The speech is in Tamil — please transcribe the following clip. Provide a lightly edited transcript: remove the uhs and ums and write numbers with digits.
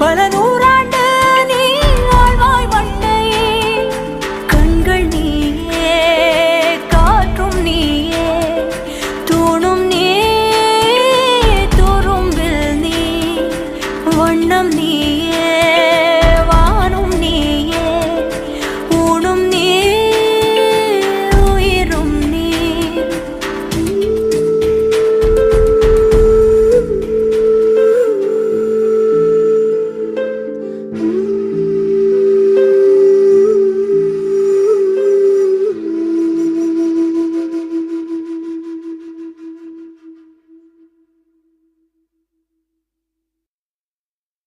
பல நூறாண்டு நீ ஆழ்வாய் மண்ணையே கண்கள் நீயே காற்றும் நீயே தூணும் நீ துரும்பில் நீ வண்ணம் நீயே